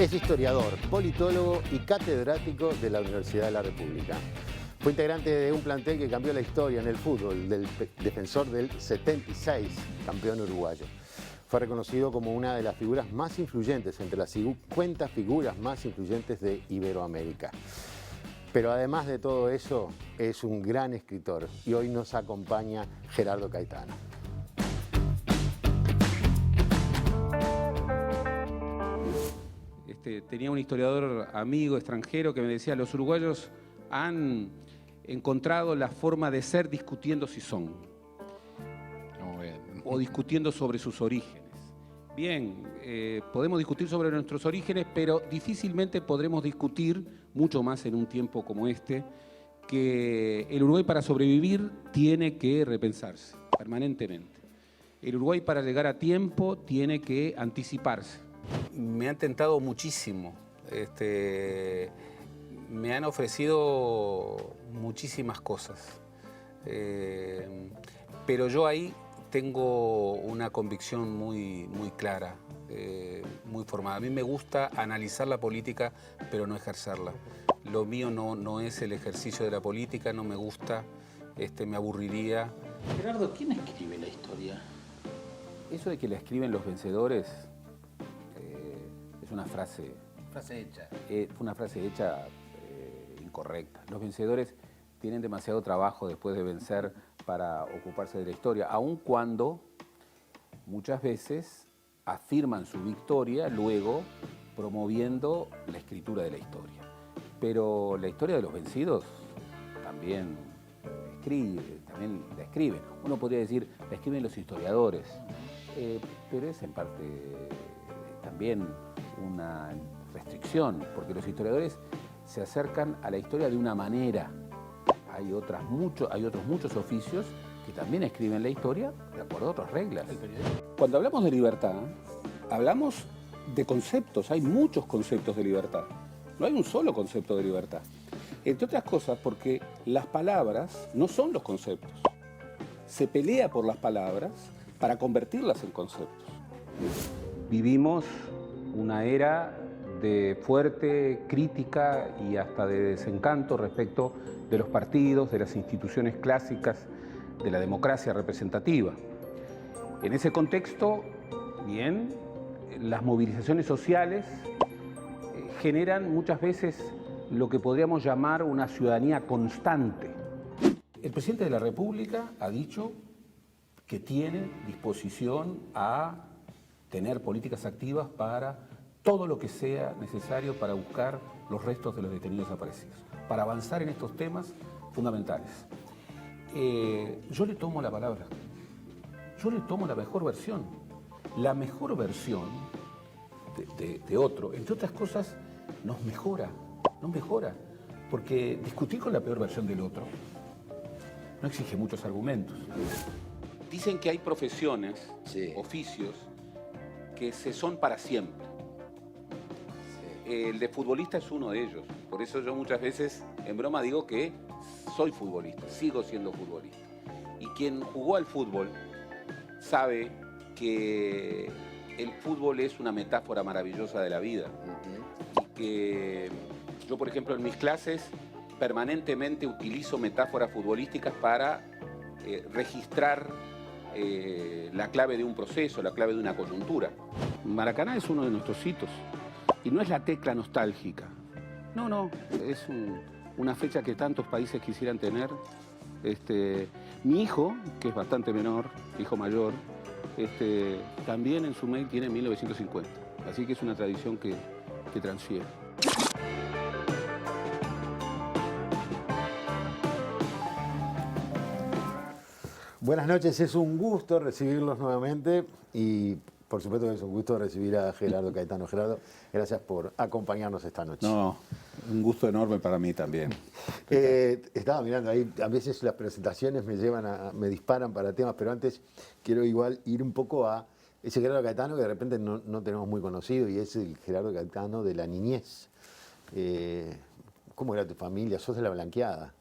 Es historiador, politólogo y catedrático de la Universidad de la República. Fue integrante de un plantel que cambió la historia en el fútbol, del defensor del 76, campeón uruguayo. Fue reconocido como una de las figuras más influyentes entre las 50 figuras más influyentes de Iberoamérica. Pero además de todo eso, es un gran escritor y hoy nos acompaña Gerardo Caetano. Tenía un historiador amigo extranjero que me decía: los uruguayos han encontrado la forma de ser discutiendo si son. O discutiendo sobre sus orígenes. Bien, podemos discutir sobre nuestros orígenes, pero difícilmente podremos discutir, mucho más en un tiempo como este, que el Uruguay para sobrevivir tiene que repensarse permanentemente. El Uruguay para llegar a tiempo tiene que anticiparse. Me han tentado muchísimo. Me han ofrecido muchísimas cosas. Pero yo ahí tengo una convicción muy clara, muy formada. A mí me gusta analizar la política, pero no ejercerla. Lo mío no es el ejercicio de la política, no me gusta, me aburriría. Gerardo, ¿quién escribe la historia? Eso de que la escriben los vencedores es una frase... Frase hecha. Fue una frase hecha incorrecta. Los vencedores tienen demasiado trabajo después de vencer para ocuparse de la historia, aun cuando muchas veces afirman su victoria luego promoviendo la escritura de la historia. Pero la historia de los vencidos también la escriben. Uno podría decir, la escriben los historiadores, pero es en parte también una restricción, porque los historiadores se acercan a la historia de una manera. Hay otros muchos oficios que también escriben la historia de acuerdo a otras reglas. Cuando hablamos de libertad, hablamos de conceptos. Hay muchos conceptos de libertad. No hay un solo concepto de libertad. Entre otras cosas porque las palabras no son los conceptos. Se pelea por las palabras para convertirlas en conceptos. Vivimos una era de fuerte crítica y hasta de desencanto respecto de los partidos, de las instituciones clásicas, de la democracia representativa. En ese contexto, bien, las movilizaciones sociales generan muchas veces lo que podríamos llamar una ciudadanía constante. El presidente de la República ha dicho que tiene disposición a tener políticas activas para todo lo que sea necesario para buscar los restos de los detenidos desaparecidos, para avanzar en estos temas fundamentales. Yo le tomo la palabra, yo le tomo la mejor versión. La mejor versión de otro, entre otras cosas, nos mejora, porque discutir con la peor versión del otro no exige muchos argumentos. Dicen que hay profesiones, oficios, que se son para siempre. El de futbolista es uno de ellos. Por eso yo muchas veces en broma digo que soy futbolista, sigo siendo futbolista. Y quien jugó al fútbol sabe que el fútbol es una metáfora maravillosa de la vida. Y que yo, por ejemplo, en mis clases permanentemente utilizo metáforas futbolísticas para registrar la clave de un proceso, la clave de una coyuntura. Maracaná es uno de nuestros hitos. Y no es la tecla nostálgica. No, es una fecha que tantos países quisieran tener. Mi hijo, que es bastante menor, hijo mayor, también en su mail tiene 1950. Así que es una tradición que transfiere. Buenas noches, es un gusto recibirlos nuevamente y por supuesto que es un gusto recibir a Gerardo Caetano. Gerardo, gracias por acompañarnos esta noche. No, un gusto enorme para mí también. Estaba mirando ahí, a veces las presentaciones me disparan para temas, pero antes quiero igual ir un poco a ese Gerardo Caetano que de repente no tenemos muy conocido y es el Gerardo Caetano de la niñez. ¿Cómo era tu familia? ¿Sos de la Blanqueada?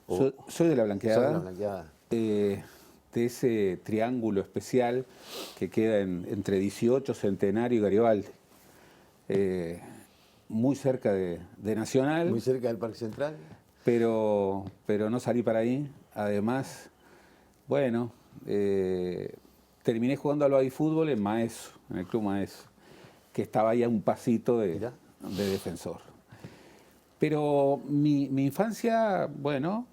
Soy de la Blanqueada. ¿Sos de la Blanqueada? De ese triángulo especial que queda entre 18, Centenario y Garibaldi. muy cerca de Nacional. Muy cerca del Parque Central. Pero no salí para ahí. Además, bueno, terminé jugando al babyfútbol en Maeso, en el Club Maeso, que estaba ahí a un pasito de Defensor. Pero mi infancia, bueno,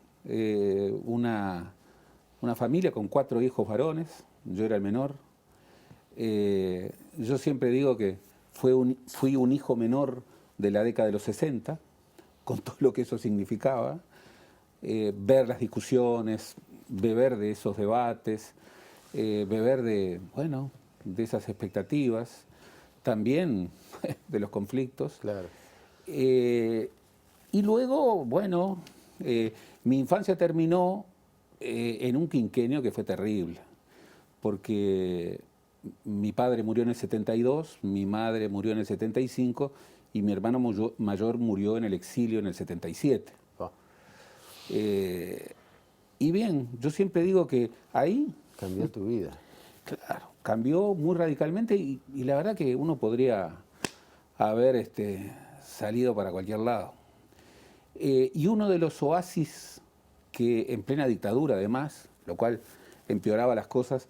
una familia con 4 hijos varones, yo era el menor. Yo siempre digo que fui un hijo menor de la década de los 60, con todo lo que eso significaba, ver las discusiones, beber de esos debates, beber de esas expectativas, también de los conflictos. Claro. Y luego, bueno, mi infancia terminó en un quinquenio que fue terrible, porque mi padre murió en el 72, mi madre murió en el 75 y mi hermano mayor murió en el exilio en el 77. Oh. Y bien, yo siempre digo que ahí... Cambió tu vida. Claro, cambió muy radicalmente y la verdad que uno podría haber salido para cualquier lado. Y uno de los oasis que en plena dictadura además, lo cual empeoraba las cosas,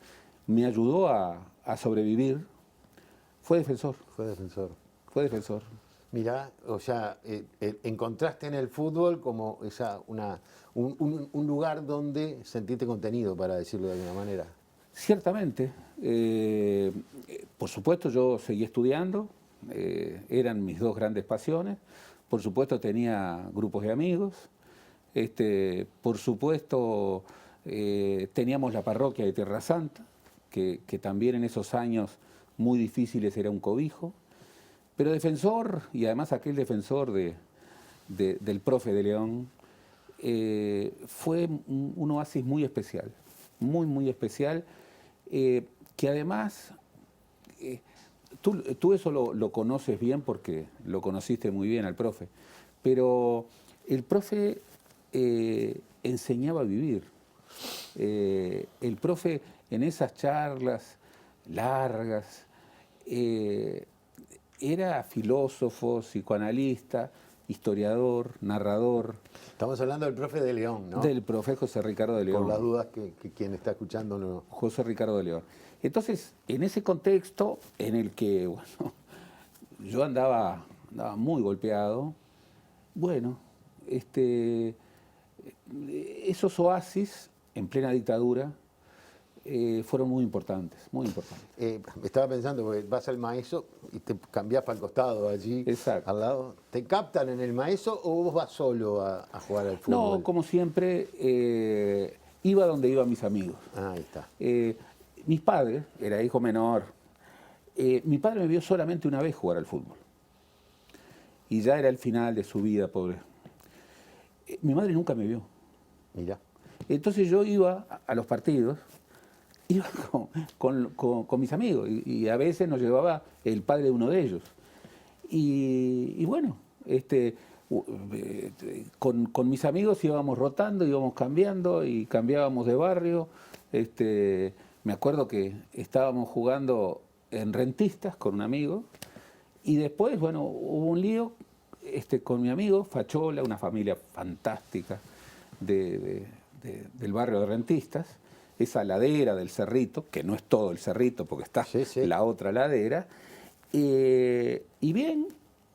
me ayudó a sobrevivir, fue Defensor. Fue Defensor. Fue Defensor. Mirá, o sea, encontraste en el fútbol como un lugar donde sentirte contenido, para decirlo de alguna manera. Ciertamente. Por supuesto yo seguí estudiando, eran mis 2 grandes pasiones. Por supuesto tenía grupos de amigos. Por supuesto teníamos la parroquia de Tierra Santa, que también en esos años muy difíciles era un cobijo. Pero Defensor, y además aquel Defensor del profe de León, fue un oasis muy especial, muy especial, que además, tú eso lo conoces bien porque lo conociste muy bien al profe, pero el profe enseñaba a vivir. El profe en esas charlas largas, era filósofo, psicoanalista, historiador, narrador. Estamos hablando del profe de León, ¿no? Del profe José Ricardo de León. Por las dudas que quien está escuchando no... José Ricardo de León. Entonces, en ese contexto en el que, bueno, yo andaba muy golpeado, bueno, esos oasis en plena dictadura fueron muy importantes, muy importantes. Estaba pensando, porque vas al Maeso y te cambiás para el costado allí, Exacto. al lado. ¿Te captan en el Maeso o vos vas solo a jugar al fútbol? No, como siempre, iba donde iban mis amigos. Ahí está. Mis padres, era hijo menor, mi padre me vio solamente una vez jugar al fútbol. Y ya era el final de su vida, pobre. Mi madre nunca me vio. Mirá. Entonces yo iba a los partidos, iba con mis amigos y a veces nos llevaba el padre de uno de ellos. Y bueno, con mis amigos íbamos rotando, íbamos cambiando y cambiábamos de barrio. Me acuerdo que estábamos jugando en Rentistas con un amigo y después, bueno, hubo un lío con mi amigo Fachola, una familia fantástica del barrio de Rentistas, esa ladera del Cerrito, que no es todo el Cerrito porque está la otra ladera, y bien,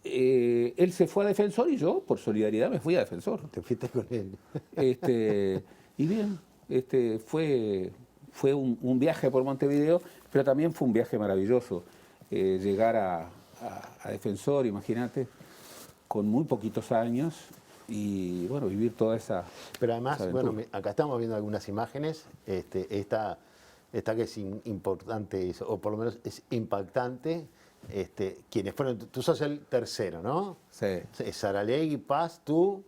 él se fue a Defensor y yo, por solidaridad, me fui a Defensor. Te fuiste con él. Y bien, fue un viaje por Montevideo, pero también fue un viaje maravilloso. Llegar a Defensor, imagínate, con muy poquitos años y bueno, vivir toda esa... Pero además, bueno, acá estamos viendo algunas imágenes, esta que es importante, o por lo menos es impactante, quienes fueron, tú sos el tercero, ¿no? Sí. Saralegui, Paz, tú...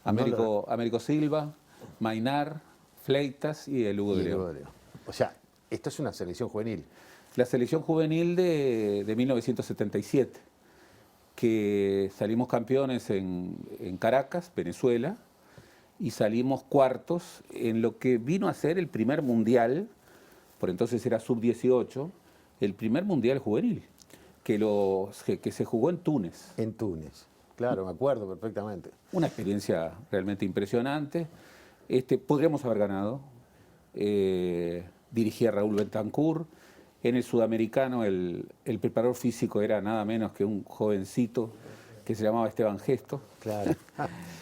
Américo Silva, Mainar, Fleitas y el Hugo de León. O sea, esto es una selección juvenil. La selección juvenil de 1977, que salimos campeones en Caracas, Venezuela, y salimos cuartos en lo que vino a ser el primer mundial, por entonces era sub-18, el primer mundial juvenil, que se jugó en Túnez. En Túnez. Claro, me acuerdo perfectamente. Una experiencia realmente impresionante. Podríamos haber ganado. Dirigía Raúl Bentancur. En el sudamericano el preparador físico era nada menos que un jovencito que se llamaba Esteban Gesto. Claro,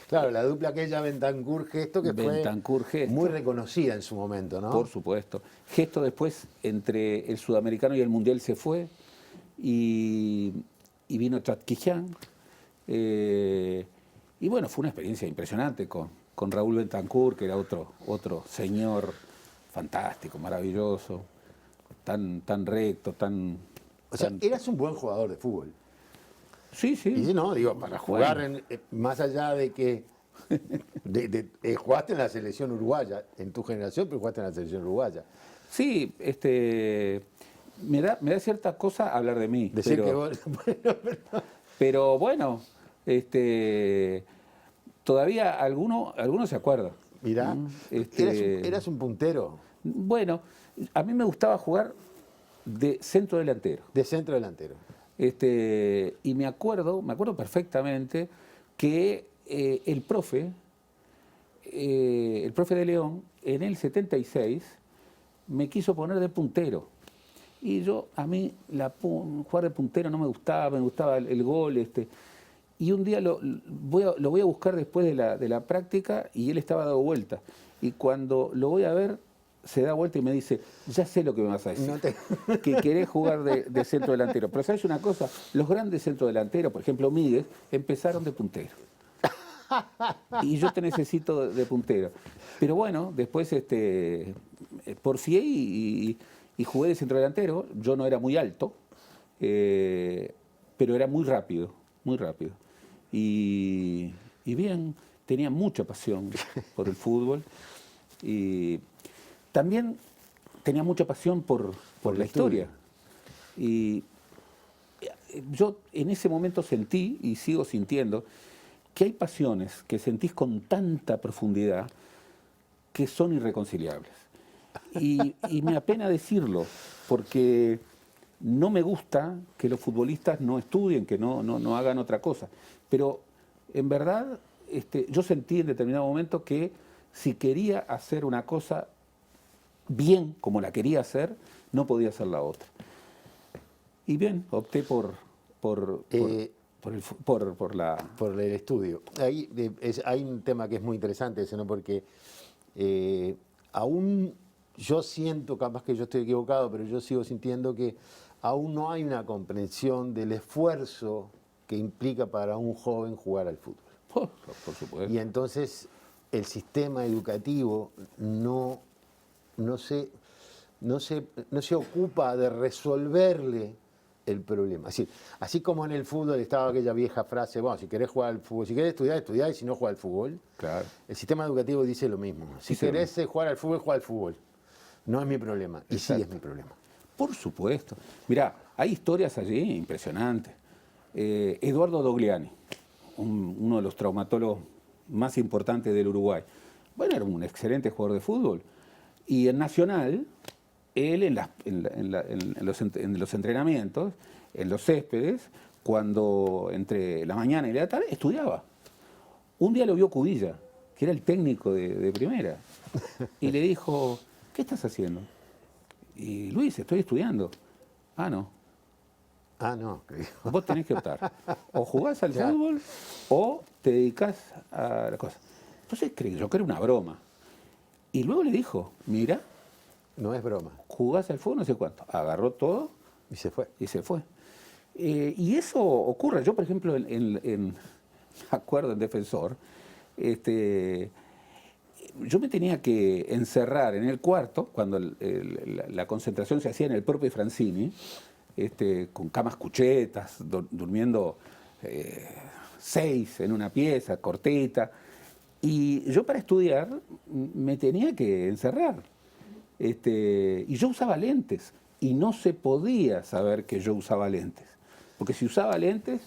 claro, la dupla aquella Bentancur-Gesto que fue muy reconocida en su momento, ¿no? Por supuesto. Gesto después, entre el sudamericano y el mundial se fue y vino Chatquiján. Y bueno, fue una experiencia impresionante con Raúl Bentancur, que era otro señor fantástico, maravilloso, tan recto, O sea, eras un buen jugador de fútbol. Sí, sí. Y no, digo, para jugar, más allá de que jugaste en la selección uruguaya, en tu generación, pero jugaste en la selección uruguaya. Sí, me da cierta cosa hablar de mí. Decir pero, que vos, pero bueno, todavía alguno se acuerda. Mirá, eras un puntero. Bueno, a mí me gustaba jugar de centro delantero. De centro delantero. Y me acuerdo perfectamente que el profe de León, en el 76, me quiso poner de puntero. Y a mí jugar de puntero no me gustaba el gol. Y un día lo voy a buscar después de la práctica y él estaba dado vuelta. Y cuando lo voy a ver, se da vuelta y me dice, ya sé lo que me vas a decir, que querés jugar de centro delantero. Pero ¿sabes una cosa? Los grandes centrodelanteros, por ejemplo Míguez, empezaron de puntero. Y yo te necesito de puntero. Pero bueno, después porfié y jugué de centrodelantero. Yo no era muy alto, pero era muy rápido, muy rápido. Y bien, tenía mucha pasión por el fútbol. Y también tenía mucha pasión por la historia. Y yo en ese momento sentí, y sigo sintiendo, que hay pasiones que sentís con tanta profundidad que son irreconciliables. Y me apena decirlo, porque no me gusta que los futbolistas no estudien, que no hagan otra cosa. Pero en verdad yo sentí en determinado momento que si quería hacer una cosa bien como la quería hacer, no podía hacer la otra. Y bien, opté por el estudio. Hay un tema que es muy interesante ese, ¿no? Porque aún yo siento, capaz que yo estoy equivocado, pero yo sigo sintiendo que aún no hay una comprensión del esfuerzo que implica para un joven jugar al fútbol. Por supuesto. Y entonces el sistema educativo no se ocupa de resolverle el problema. Así como en el fútbol estaba aquella vieja frase, bueno, si querés jugar al fútbol, si querés estudiar, estudiá, y si no, juega al fútbol. Claro. El sistema educativo dice lo mismo. Si querés jugar al fútbol, juega al fútbol. No es mi problema. Y sí es mi problema. Por supuesto. Mirá, hay historias allí impresionantes. Eduardo Dogliani, uno de los traumatólogos más importantes del Uruguay. Bueno, era un excelente jugador de fútbol. Y en Nacional, él en los entrenamientos, en los céspedes, cuando entre la mañana y la tarde, estudiaba. Un día lo vio Cubilla, que era el técnico de primera, y le dijo, ¿qué estás haciendo? Y Luis, estoy estudiando. Ah, no. Ah, no. Vos tenés que optar. O jugás al fútbol o te dedicás a la cosa. Entonces creyó que era una broma. Y luego le dijo, mira, no es broma. Jugás al fútbol no sé cuánto. Agarró todo y se fue. Y eso ocurre. Yo, por ejemplo, me acuerdo en Defensor, yo me tenía que encerrar en el cuarto cuando la concentración se hacía en el propio Francini, con camas cuchetas, durmiendo 6 en una pieza, cortita. Y yo para estudiar me tenía que encerrar. Y yo usaba lentes. Y no se podía saber que yo usaba lentes. Porque si usaba lentes,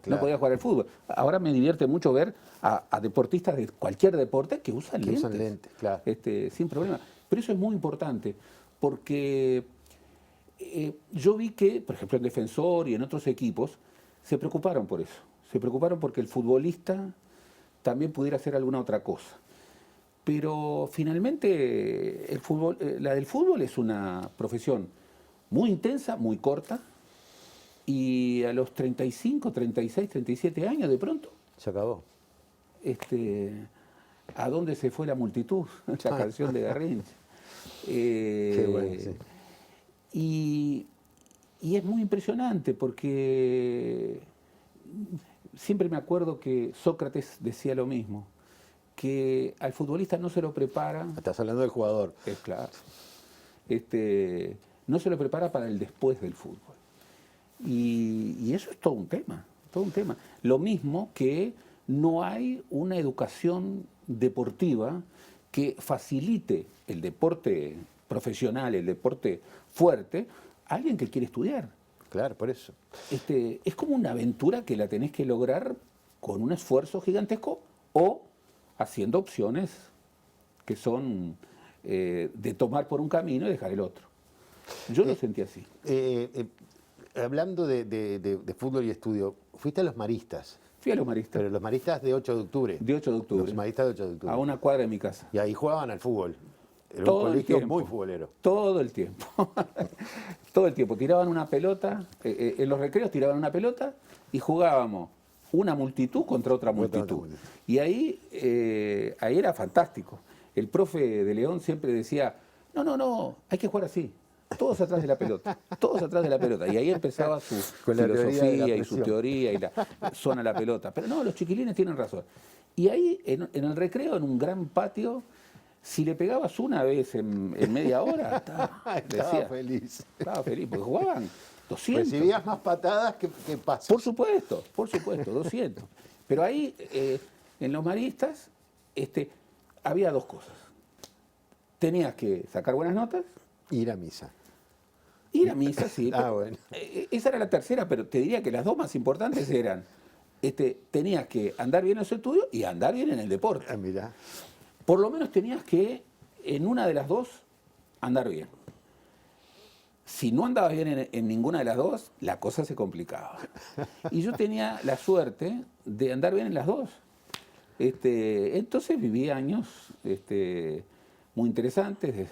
no podía jugar al fútbol. Ahora me divierte mucho ver a deportistas de cualquier deporte que usan lentes. Usan lentes, claro. Sin problema. Pero eso es muy importante, porque yo vi que, por ejemplo, en Defensor y en otros equipos, se preocuparon por eso. Se preocuparon porque el futbolista también pudiera hacer alguna otra cosa. Pero finalmente el fútbol, la del fútbol es una profesión muy intensa, muy corta, y a los 35, 36, 37 años de pronto, Se acabó. ¿a dónde se fue la multitud? La canción de Garrincha. Qué bueno, sí. Y es muy impresionante porque siempre me acuerdo que Sócrates decía lo mismo, que al futbolista no se lo prepara. Estás hablando del jugador. Es claro. No se lo prepara para el después del fútbol. Y eso es todo un tema, todo un tema. Lo mismo que no hay una educación deportiva que facilite el deporte profesional, el deporte fuerte, a alguien que quiere estudiar. Claro, por eso. Es como una aventura que la tenés que lograr con un esfuerzo gigantesco o haciendo opciones que son de tomar por un camino y dejar el otro. Yo lo sentí así. Hablando de fútbol y estudio, fuiste a los Maristas. Fui a los Maristas. Pero los Maristas de 8 de octubre. De 8 de octubre. Los Maristas de 8 de octubre. A una cuadra de mi casa. Y ahí jugaban al fútbol. Era Todo un el colegio tiempo. muy futbolero. Todo el tiempo. Todo el tiempo. Tiraban una pelota, en los recreos tiraban una pelota y jugábamos una multitud contra otra multitud. Y ahí era fantástico. El profe de León siempre decía, no, hay que jugar así. Todos atrás de la pelota, todos atrás de la pelota. Y ahí empezaba su Con la teoría de la filosofía y su presión. teoría y la zona a la pelota. Pero no, los chiquilines tienen razón. Y ahí, en el recreo, en un gran patio, si le pegabas una vez en media hora, Estaba feliz. Estaba feliz, porque jugaban 200. Recibías más patadas que pases. Por supuesto, 200. Pero ahí, en los Maristas, había dos cosas. Tenías que sacar buenas notas. Ir a misa. Ir a misa, sí. Ah, bueno. Esa era la tercera, pero te diría que las dos más importantes eran, tenías que andar bien en su estudio y andar bien en el deporte. Ah, mirá. Por lo menos tenías que, en una de las dos, andar bien. Si no andabas bien en ninguna de las dos, la cosa se complicaba. Y yo tenía la suerte de andar bien en las dos. Entonces viví años muy interesantes.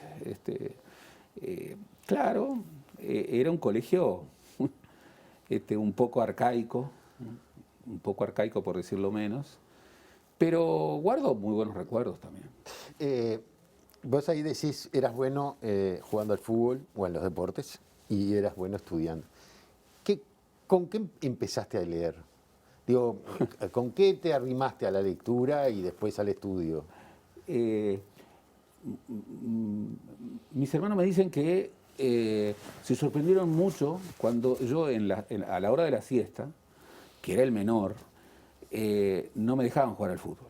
Claro, era un colegio un poco arcaico por decirlo menos, pero guardo muy buenos recuerdos también. Vos ahí decís, eras bueno jugando al fútbol o en los deportes y eras bueno estudiando. ¿Con qué empezaste a leer? Digo, ¿con qué te arrimaste a la lectura y después al estudio? Mis hermanos me dicen que se sorprendieron mucho cuando yo a la hora de la siesta, que era el menor, no me dejaban jugar al fútbol.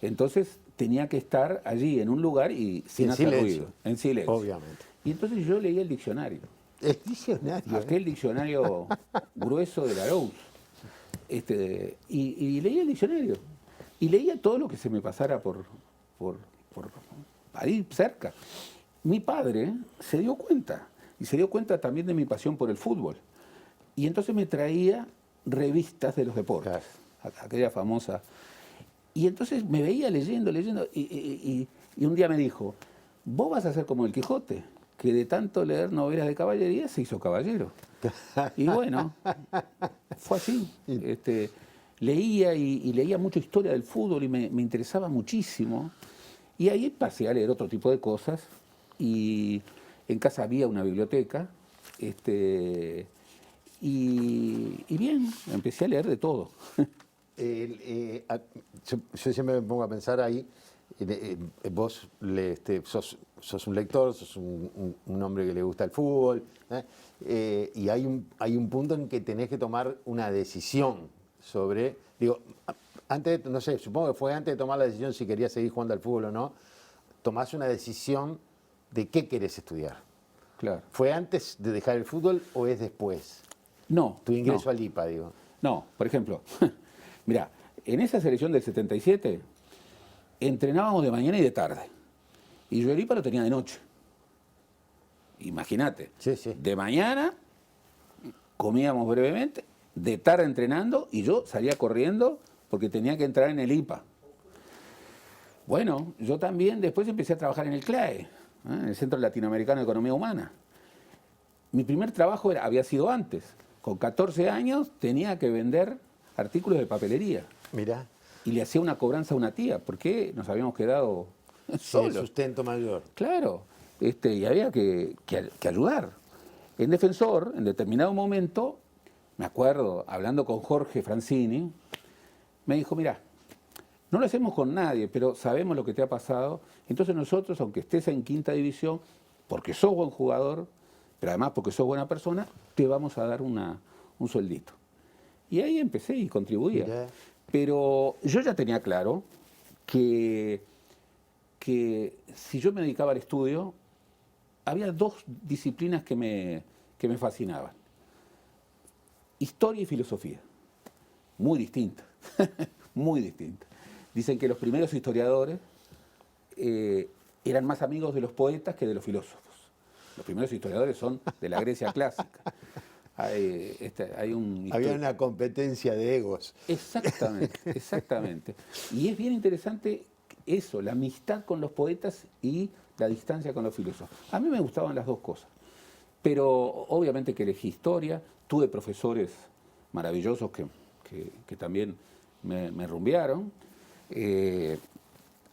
Entonces tenía que estar allí en un lugar y sin hacer ruido, en silencio. Obviamente. Y entonces yo leía el diccionario. El diccionario. Aquel diccionario grueso de Larousse. Y leía el diccionario. Y leía todo lo que se me pasara por ahí cerca. Mi padre se dio cuenta. Y se dio cuenta también de mi pasión por el fútbol. Y entonces me traía revistas de los deportes. Claro. Aquella famosa. Y entonces me veía leyendo. Y un día me dijo, vos vas a ser como el Quijote, que de tanto leer novelas de caballería se hizo caballero. Y bueno, fue así. Leía y leía mucha historia del fútbol y me interesaba muchísimo. Y ahí pasé a leer otro tipo de cosas. Y en casa había una biblioteca. Y bien, empecé a leer de todo. Yo siempre me pongo a pensar ahí, vos sos un lector, sos un hombre que le gusta el fútbol, y hay un punto en que tenés que tomar una decisión sobre, digo, antes, no sé, supongo que fue antes de tomar la decisión si querías seguir jugando al fútbol o no, tomás una decisión de qué querés estudiar. Claro. ¿Fue antes de dejar el fútbol o es después? No. Tu ingreso al IPA, digo. No, por ejemplo, mirá, en esa selección del 77 entrenábamos de mañana y de tarde. Y yo el IPA lo tenía de noche. Imagínate, Sí, sí. de mañana comíamos brevemente, de tarde entrenando y yo salía corriendo porque tenía que entrar en el IPA. Bueno, yo también después empecé a trabajar en el CLAE, en el Centro Latinoamericano de Economía Humana. Mi primer trabajo había sido antes. Con 14 años tenía que vender artículos de papelería Mirá, y le hacía una cobranza a una tía porque nos habíamos quedado sí, solos. sustento mayor. Claro, y había que ayudar. En Defensor, en determinado momento, me acuerdo, hablando con Jorge Francini, me dijo, mira, no lo hacemos con nadie, pero sabemos lo que te ha pasado, entonces nosotros, aunque estés en quinta división, porque sos buen jugador, pero además porque sos buena persona, te vamos a dar un sueldito. Y ahí empecé y contribuía. Mirá. Pero yo ya tenía claro que si yo me dedicaba al estudio, había dos disciplinas que me fascinaban. Historia y filosofía. Muy distintas, muy distintas. Dicen que los primeros historiadores eran más amigos de los poetas que de los filósofos. Los primeros historiadores son de la Grecia clásica. Hay Había una competencia de egos. Exactamente, exactamente. Y es bien interesante eso, la amistad con los poetas y la distancia con los filósofos. A mí me gustaban las dos cosas, pero obviamente que elegí historia, tuve profesores maravillosos que también me rumbearon,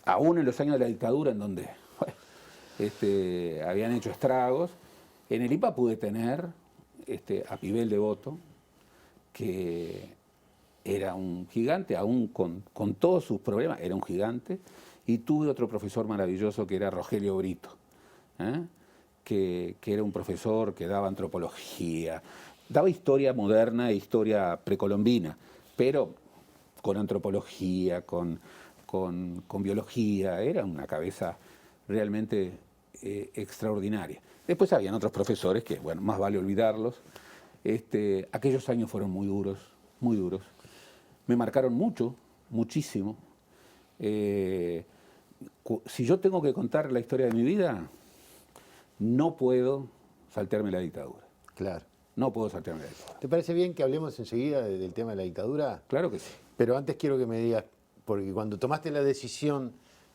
aún en los años de la dictadura en donde habían hecho estragos. En el IPA pude tener a Pibel Devoto, que era un gigante, aún con todos sus problemas, era un gigante, y tuve otro profesor maravilloso que era Rogelio Brito, que era un profesor que daba antropología, daba historia moderna e historia precolombina, pero con antropología, con biología, era una cabeza realmente extraordinaria. Después habían otros profesores que, bueno, más vale olvidarlos. Aquellos años fueron muy duros, muy duros. Me marcaron mucho, muchísimo. Si yo tengo que contar la historia de mi vida, no puedo saltearme la dictadura. Claro. No puedo saltearme la dictadura. ¿Te parece bien que hablemos enseguida del tema de la dictadura? Claro que sí. Pero antes quiero que me digas, porque cuando tomaste la decisión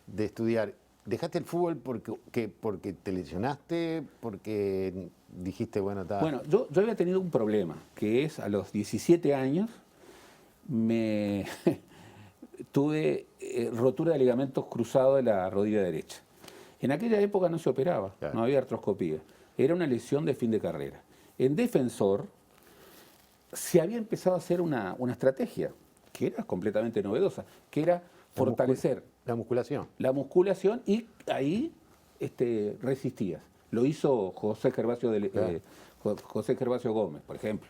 de estudiar, ¿dejaste el fútbol porque te lesionaste? ¿Porque dijiste, bueno, está? Bueno, yo había tenido un problema, que es a los 17 años tuve rotura de ligamentos cruzados de la rodilla derecha. En aquella época no se operaba, Claro. no había artroscopía. Era una lesión de fin de carrera. En Defensor se había empezado a hacer una estrategia que era completamente novedosa, que era fortalecer La musculación. la musculación y ahí resistías. Lo hizo José Gervasio, Claro. José Gervasio Gómez, por ejemplo.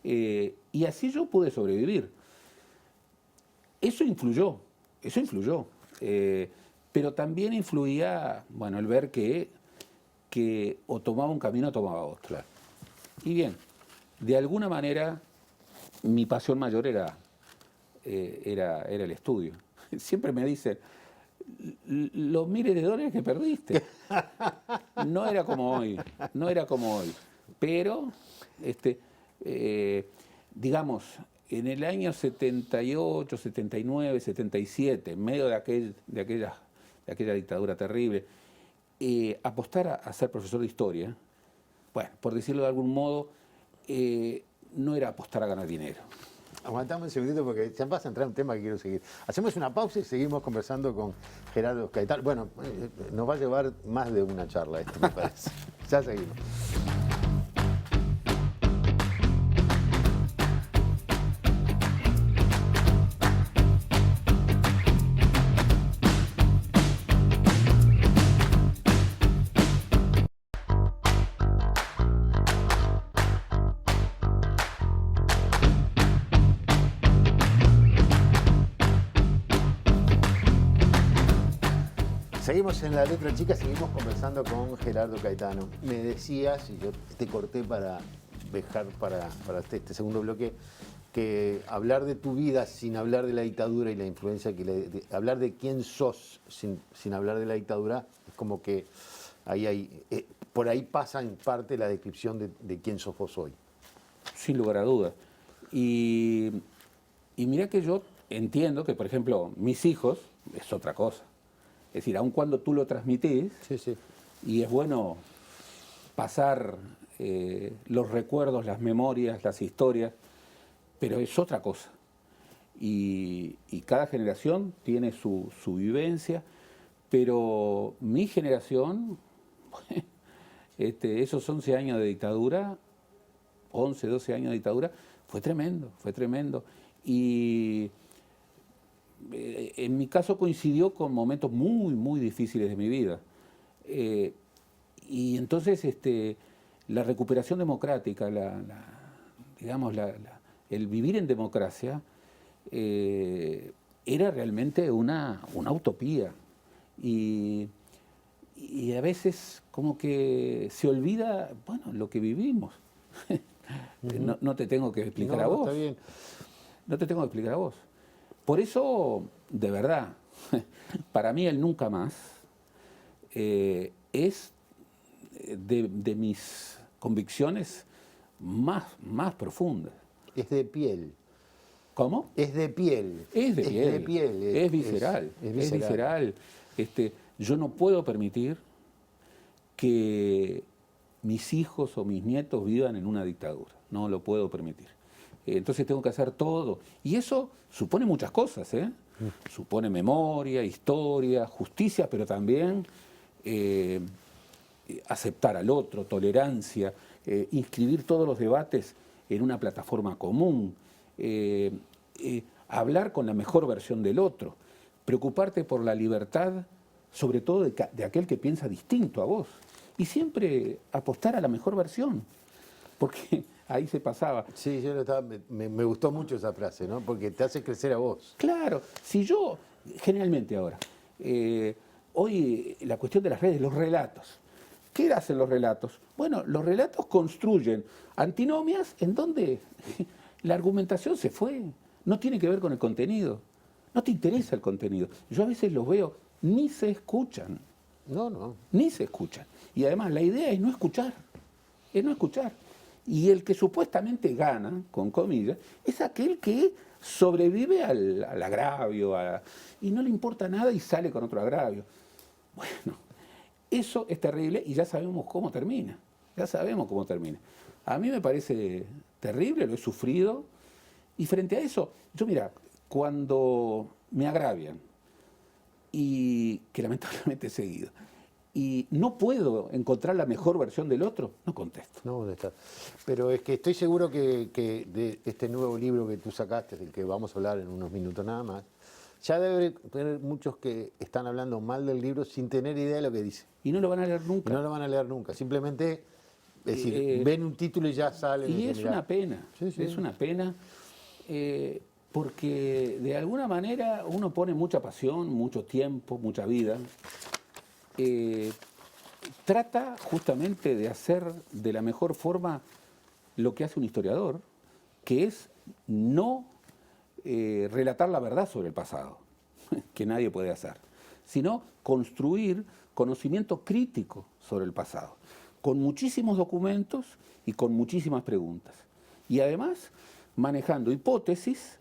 Y así yo pude sobrevivir. Eso influyó. Pero también influía, bueno, el ver que o tomaba un camino o tomaba otro. Claro. Y bien, de alguna manera mi pasión mayor era el estudio. Siempre me dicen, los miles de dólares que perdiste. No era como hoy, no era como hoy. Pero, digamos, en el año 78, 79, 77, en medio de aquella dictadura terrible, apostar a ser profesor de historia, bueno, por decirlo de algún modo, no era apostar a ganar dinero. Aguantamos un segundito porque ya vas a entrar en un tema que quiero seguir. Hacemos una pausa y seguimos conversando con Gerardo Caetano. Bueno, nos va a llevar más de una charla esto, me parece. Ya seguimos. Seguimos en La Letra Chica, seguimos conversando con Gerardo Caetano. Me decías, y yo te corté para dejar para este segundo bloque, que hablar de tu vida sin hablar de la dictadura y la influencia hablar de quién sos sin hablar de la dictadura es como que por ahí pasa en parte la descripción de quién sos vos hoy. Sin lugar a dudas. Y mirá que yo entiendo que, por ejemplo, mis hijos es otra cosa. Es decir, aun cuando tú lo transmitís, Sí, sí. y es bueno pasar los recuerdos, las memorias, las historias, pero es otra cosa. Y cada generación tiene su vivencia, pero mi generación, esos 11 años de dictadura, 11, 12 años de dictadura, fue tremendo, fue tremendo. Y en mi caso coincidió con momentos muy, muy difíciles de mi vida. Y entonces la recuperación democrática, digamos, el vivir en democracia, era realmente una utopía. Y a veces como que se olvida, bueno, lo que vivimos. No te tengo que explicar a vos. Está bien. No te tengo que explicar a vos. Por eso, de verdad, para mí el nunca más es de mis convicciones más profundas. Es de piel. ¿Cómo? Es de piel. Es de piel. de piel. Es visceral. Es Es visceral. Yo no puedo permitir que mis hijos o mis nietos vivan en una dictadura. No lo puedo permitir. Entonces tengo que hacer todo. Y eso supone muchas cosas, ¿eh? Supone memoria, historia, justicia, pero también aceptar al otro, tolerancia, inscribir todos los debates en una plataforma común, hablar con la mejor versión del otro, preocuparte por la libertad, sobre todo de aquel que piensa distinto a vos, y siempre apostar a la mejor versión, porque ahí se pasaba. Sí, me gustó mucho esa frase, ¿no? Porque te hace crecer a vos. Claro, si yo, generalmente ahora, hoy la cuestión de las redes, los relatos, ¿qué hacen los relatos? Bueno, los relatos construyen antinomias en donde la argumentación se fue, no tiene que ver con el contenido, no te interesa el contenido. Yo a veces los veo, ni se escuchan. No. Ni se escuchan. Y además la idea es no escuchar, es no escuchar. Y el que supuestamente gana, con comillas, es aquel que sobrevive al agravio y no le importa nada y sale con otro agravio. Bueno, eso es terrible y ya sabemos cómo termina. Ya sabemos cómo termina. A mí me parece terrible, lo he sufrido. Y frente a eso, yo mira, cuando me agravian, y que lamentablemente he seguido, y no puedo encontrar la mejor versión del otro, no contesto. No, ¿dónde está? Pero es que estoy seguro que de este nuevo libro que tú sacaste, del que vamos a hablar en unos minutos nada más, ya debe haber muchos que están hablando mal del libro sin tener idea de lo que dice. Y no lo van a leer Y nunca. no lo van a leer nunca. Simplemente, es decir, ven un título y ya salen. Y es mirá. una pena, Sí, sí. es una pena, porque de alguna manera uno pone mucha pasión, mucho tiempo, mucha vida. Trata justamente de hacer de la mejor forma lo que hace un historiador, que es no relatar la verdad sobre el pasado, que nadie puede hacer, sino construir conocimiento crítico sobre el pasado, con muchísimos documentos y con muchísimas preguntas. Y además manejando hipótesis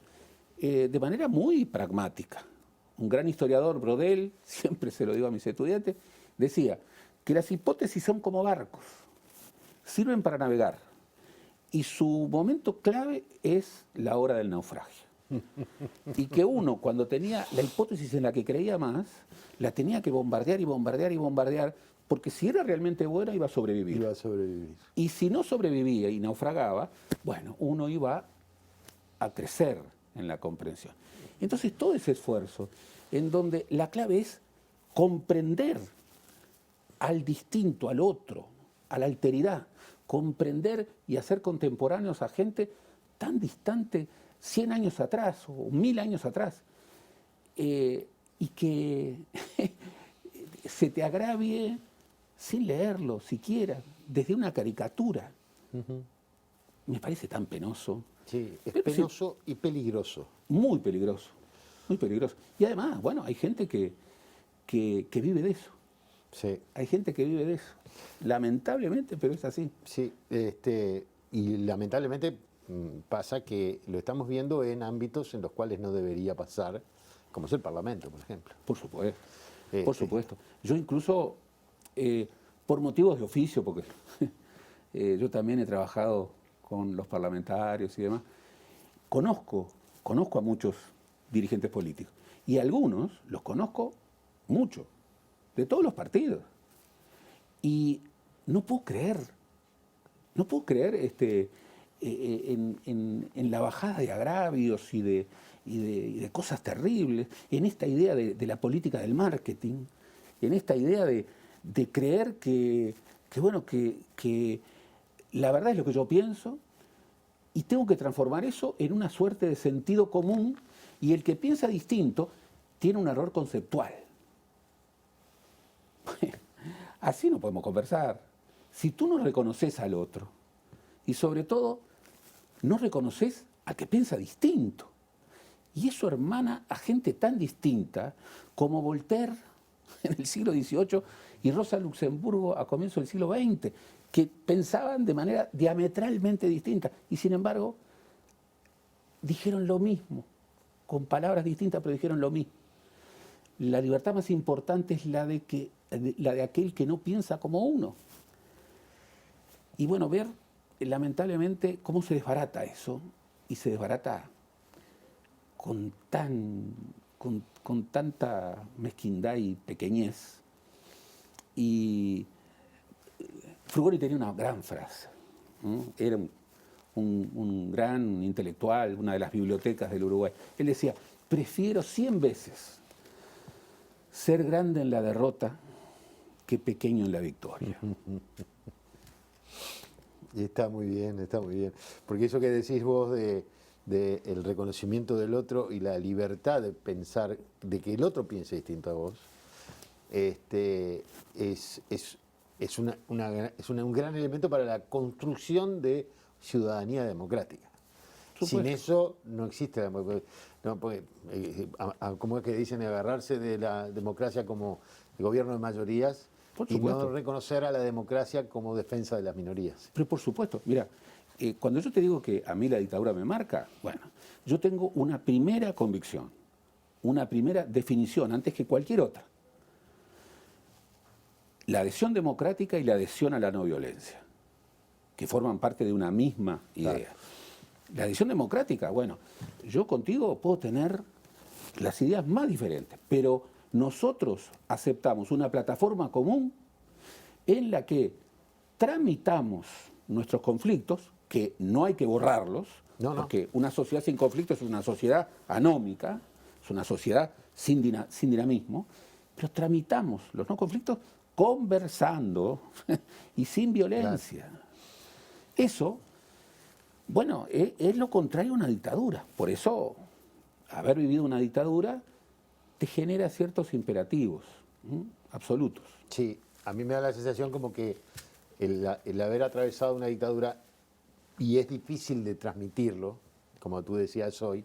de manera muy pragmática. Un gran historiador, Brodel, siempre se lo digo a mis estudiantes, decía que las hipótesis son como barcos, sirven para navegar y su momento clave es la hora del naufragio. Y que uno, cuando tenía la hipótesis en la que creía más, la tenía que bombardear y bombardear y bombardear, porque si era realmente buena iba a sobrevivir. Iba a sobrevivir. Y si no sobrevivía y naufragaba, bueno, uno iba a crecer en la comprensión. Entonces todo ese esfuerzo, en donde la clave es comprender al distinto, al otro, a la alteridad, comprender y hacer contemporáneos a gente tan distante 100 años atrás o 1000 años atrás, y que se te agravie sin leerlo siquiera, desde una caricatura. Me parece tan penoso. Sí, es Pero penoso y peligroso. Muy peligroso, muy peligroso. Y además, bueno, hay gente que vive de eso, Sí, Hay gente que vive de eso. Lamentablemente, pero es así. sí. Y lamentablemente pasa que lo estamos viendo en ámbitos en los cuales no debería pasar, como es el Parlamento, por ejemplo. Por supuesto. Por Este, supuesto. Yo incluso, por motivos de oficio, porque yo también he trabajado con los parlamentarios y demás, conozco a muchos dirigentes políticos. Y algunos los conozco mucho, de todos los partidos. Y no puedo creer en la bajada de agravios y de cosas terribles, en esta idea de la política del marketing, en esta idea de creer que la verdad es lo que yo pienso y tengo que transformar eso en una suerte de sentido común, y el que piensa distinto tiene un error conceptual. Así no podemos conversar. Si tú no reconoces al otro y sobre todo no reconoces al que piensa distinto, y eso hermana a gente tan distinta como Voltaire en el siglo XVIII y Rosa Luxemburgo a comienzos del siglo XX, que pensaban de manera diametralmente distinta y sin embargo dijeron lo mismo, con palabras distintas, pero dijeron lo mismo. La libertad más importante es la de aquel que no piensa como uno. Y bueno, ver lamentablemente cómo se desbarata eso, y se desbarata con tanta mezquindad y pequeñez. Y Frugoni tenía una gran frase, ¿no? Era un gran intelectual, una de las bibliotecas del Uruguay. Él decía: prefiero 100 veces ser grande en la derrota que pequeño en la victoria. Y está muy bien, porque eso que decís vos de el reconocimiento del otro y la libertad de pensar, de que el otro piense distinto a vos, es un gran elemento para la construcción de ciudadanía democrática. Sin eso no existe la democracia. No, porque, como es que dicen, agarrarse de la democracia como el gobierno de mayorías y no reconocer a la democracia como defensa de las minorías. Pero por supuesto, mira, cuando yo te digo que a mí la dictadura me marca, bueno, yo tengo una primera convicción, una primera definición antes que cualquier otra. La adhesión democrática y la adhesión a la no violencia, que forman parte de una misma idea. Claro. La adhesión democrática, bueno, yo contigo puedo tener las ideas más diferentes, pero nosotros aceptamos una plataforma común en la que tramitamos nuestros conflictos, que no hay que borrarlos, porque una sociedad sin conflictos es una sociedad anómica, es una sociedad sin dinamismo, pero tramitamos los no conflictos conversando y sin violencia. Claro. Eso, bueno, es lo contrario a una dictadura. Por eso, haber vivido una dictadura te genera ciertos imperativos absolutos. Sí, a mí me da la sensación como que el haber atravesado una dictadura, y es difícil de transmitirlo, como tú decías hoy,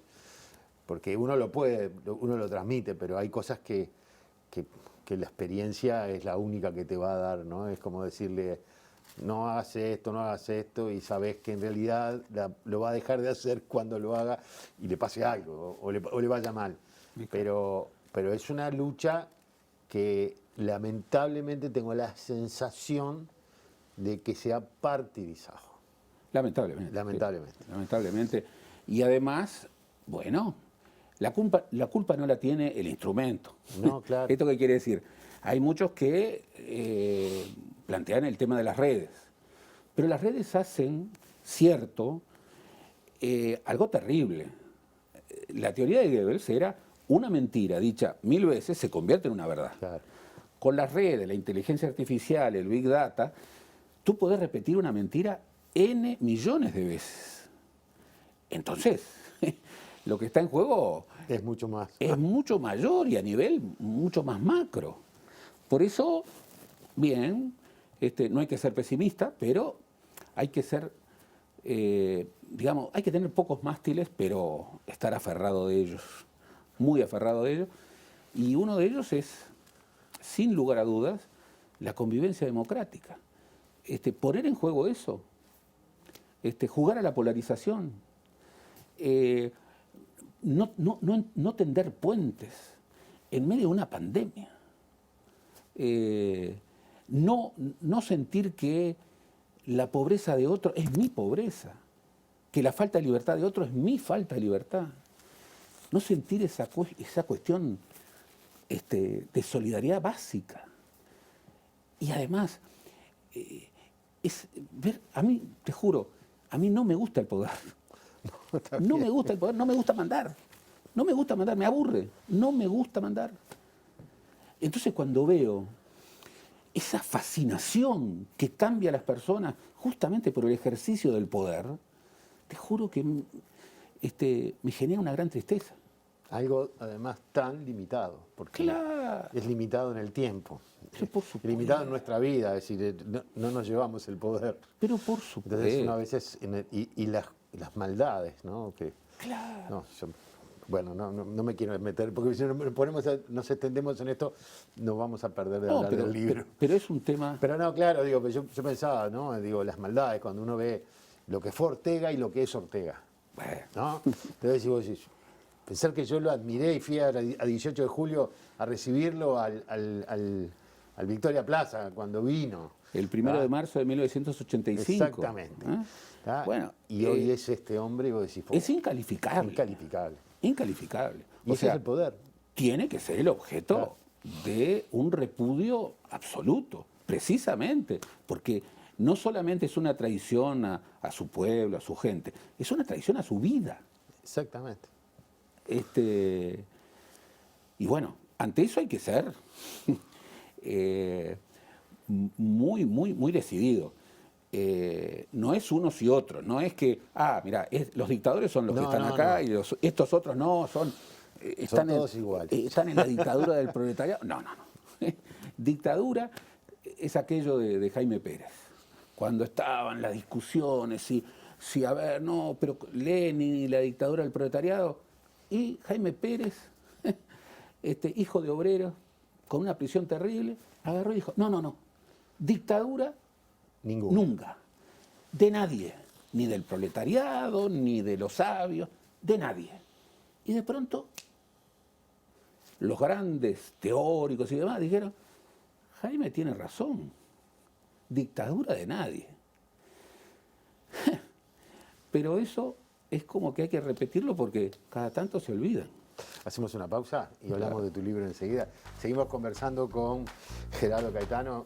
porque uno lo transmite, pero hay cosas que la experiencia es la única que te va a dar, ¿no? Es como decirle: no hagas esto, y sabes que en realidad lo va a dejar de hacer cuando lo haga y le pase algo, o le vaya mal. Pero es una lucha que lamentablemente tengo la sensación de que se ha partidizado. Lamentablemente. Y además, bueno, la culpa no la tiene el instrumento. No, claro. ¿Esto qué quiere decir? Hay muchos que plantean el tema de las redes, pero las redes hacen, algo terrible. La teoría de Goebbels era: una mentira dicha 1000 veces se convierte en una verdad. Claro. Con las redes, la inteligencia artificial, el Big Data, tú podés repetir una mentira N millones de veces. Entonces, lo que está en juego es mucho más. Es mucho mayor y a nivel mucho más macro. Por eso, bien, no hay que ser pesimista, pero hay que ser, hay que tener pocos mástiles, pero estar aferrado de ellos, muy aferrado de ellos. Y uno de ellos es, sin lugar a dudas, la convivencia democrática. Poner en juego eso, jugar a la polarización, no tender puentes en medio de una pandemia, no sentir que la pobreza de otro es mi pobreza, que la falta de libertad de otro es mi falta de libertad, no sentir esa cuestión de solidaridad básica. Y además, a mí, te juro, a mí no me gusta el poder. No me gusta el poder, no me gusta mandar. No me gusta mandar, me aburre. No me gusta mandar. Entonces cuando veo esa fascinación que cambia a las personas justamente por el ejercicio del poder, te juro que me genera una gran tristeza. Algo además tan limitado, porque Claro. es limitado en el tiempo, Sí, por supuesto. limitado en nuestra vida, es decir, no nos llevamos el poder. Pero por supuesto. Entonces uno a veces, y las maldades, ¿no? Claro. No, bueno, no me quiero meter, porque si nos extendemos en esto, nos vamos a perder de hablar del libro. Pero es un tema... Pero no, claro, digo, yo pensaba, ¿no? Digo, las maldades, cuando uno ve lo que fue Ortega y lo que es Ortega, Bueno, ¿no? Entonces, vos decís, pensar que yo lo admiré y fui a 18 de julio a recibirlo al Victoria Plaza cuando vino. el 1 de marzo de 1985. Exactamente. ¿Ah? ¿Ah? Bueno, y hoy es este hombre y vos decís, es incalificable. incalificable. Incalificable. Y O ese sea, es el poder. tiene que ser el objeto de un repudio absoluto, precisamente, porque no solamente es una traición a su pueblo, a su gente, es una traición a su vida. Exactamente. Y bueno, ante eso hay que ser muy decidido. No es unos y otros, no es que, mira, los dictadores son los que están acá y estos otros no, están todos iguales. Están en la dictadura del proletariado. No. Dictadura es aquello de Jaime Pérez, cuando estaban las discusiones, si a ver, no, pero Lenin y la dictadura del proletariado, y Jaime Pérez, hijo de obrero, con una prisión terrible, agarró y dijo, no, dictadura Ninguno. nunca, de nadie, ni del proletariado, ni de los sabios, de nadie. Y de pronto, los grandes teóricos y demás dijeron, Jaime tiene razón, dictadura de nadie. Pero eso es como que hay que repetirlo porque cada tanto se olvidan. Hacemos una pausa y hablamos de tu libro enseguida. Seguimos conversando con Gerardo Caetano,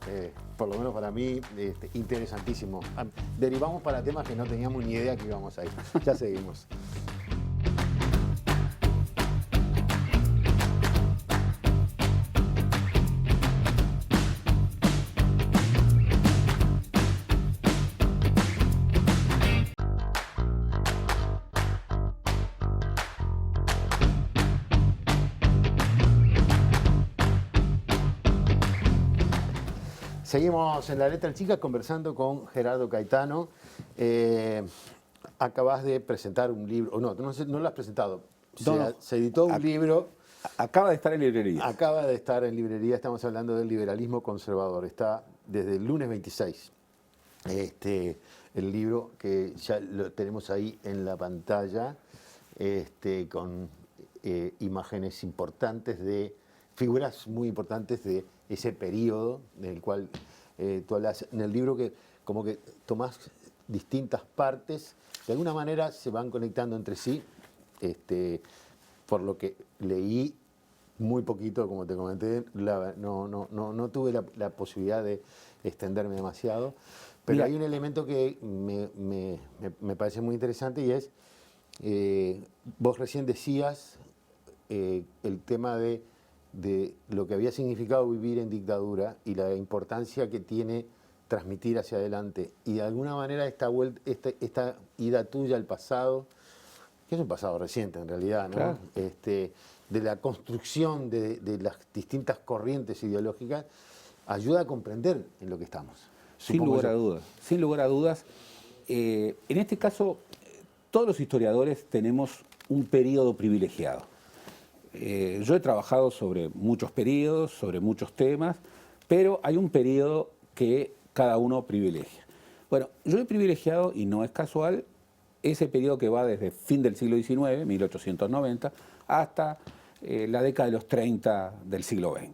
por lo menos para mí, interesantísimo. Derivamos para temas que no teníamos ni idea que íbamos a ir. Ya seguimos. Seguimos en La Letra Chica conversando con Gerardo Caetano. Acabas de presentar un libro, no lo has presentado. Se editó un libro. Acaba de estar en librería. Acaba de estar en librería, estamos hablando del liberalismo conservador. Está desde el lunes 26. El libro que ya lo tenemos ahí en la pantalla, con imágenes importantes de figuras muy importantes de ese periodo del cual tú hablas en el libro, que como que tomás distintas partes, de alguna manera se van conectando entre sí, por lo que leí muy poquito, como te comenté, no tuve la posibilidad de extenderme demasiado, pero Mira, hay un elemento que me parece muy interesante y es, vos recién decías el tema de lo que había significado vivir en dictadura y la importancia que tiene transmitir hacia adelante. Y de alguna manera esta ida tuya al pasado, que es un pasado reciente en realidad, ¿no? Claro. De la construcción de las distintas corrientes ideológicas, ayuda a comprender en lo que estamos. Sin lugar a dudas, sin lugar a dudas. En este caso, todos los historiadores tenemos un periodo privilegiado. Yo he trabajado sobre muchos periodos, sobre muchos temas, pero hay un periodo que cada uno privilegia. Bueno, yo he privilegiado, y no es casual, ese periodo que va desde fin del siglo XIX, 1890, hasta la década de los 30 del siglo XX.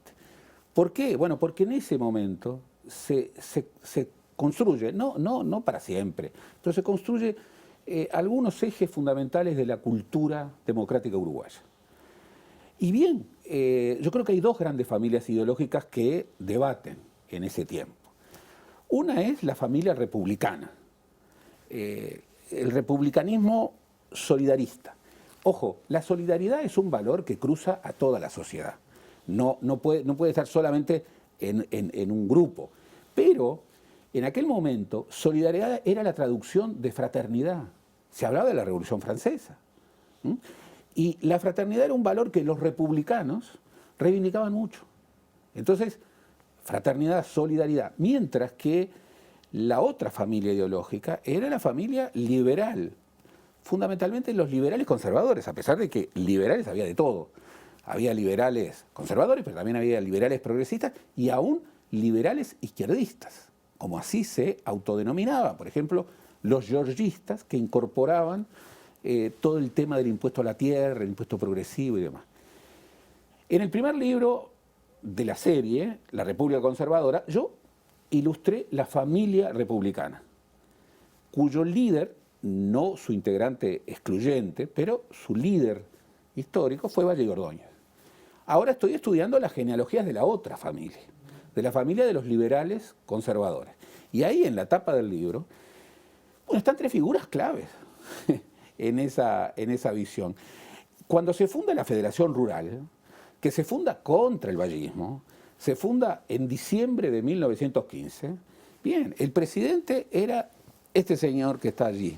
¿Por qué? Bueno, porque en ese momento se construye, no para siempre, pero se construye algunos ejes fundamentales de la cultura democrática uruguaya. Y bien, yo creo que hay dos grandes familias ideológicas que debaten en ese tiempo. Una es la familia republicana, el republicanismo solidarista. Ojo, la solidaridad es un valor que cruza a toda la sociedad. No puede estar solamente en un grupo. Pero en aquel momento, solidaridad era la traducción de fraternidad. Se hablaba de la Revolución Francesa. Y la fraternidad era un valor que los republicanos reivindicaban mucho. Entonces, fraternidad, solidaridad. Mientras que la otra familia ideológica era la familia liberal. Fundamentalmente los liberales conservadores, a pesar de que liberales había de todo. Había liberales conservadores, pero también había liberales progresistas y aún liberales izquierdistas, como así se autodenominaban. Por ejemplo, los georgistas, que incorporaban todo el tema del impuesto a la tierra, el impuesto progresivo y demás. En el primer libro de la serie, La República Conservadora, yo ilustré la familia republicana, cuyo líder, no su integrante excluyente, pero su líder histórico fue Valle y Ordóñez. Ahora estoy estudiando las genealogías de la otra familia, de la familia de los liberales conservadores. Y ahí en la tapa del libro, bueno, están tres figuras claves en esa visión. Cuando se funda la Federación Rural, que se funda contra el vallismo, se funda en diciembre de 1915, bien, el presidente era este señor que está allí,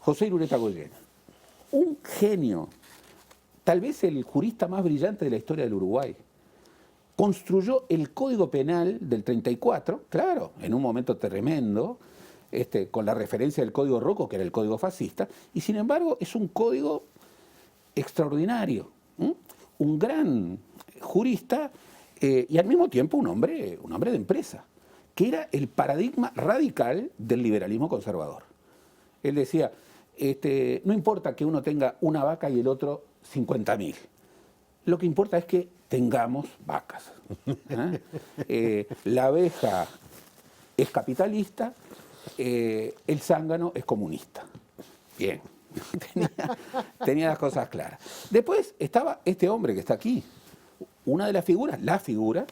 José Irureta Goyena, un genio, tal vez el jurista más brillante de la historia del Uruguay. Construyó el Código Penal del 34, claro, en un momento tremendo, con la referencia del Código Rocco, que era el código fascista, y sin embargo es un código extraordinario, un gran jurista y al mismo tiempo un hombre de empresa, que era el paradigma radical del liberalismo conservador. Él decía, no importa que uno tenga una vaca y el otro 50.000, lo que importa es que tengamos vacas. La abeja es capitalista, el zángano es comunista. Bien, tenía las cosas claras. Después estaba este hombre que está aquí, una de las figuras, la figura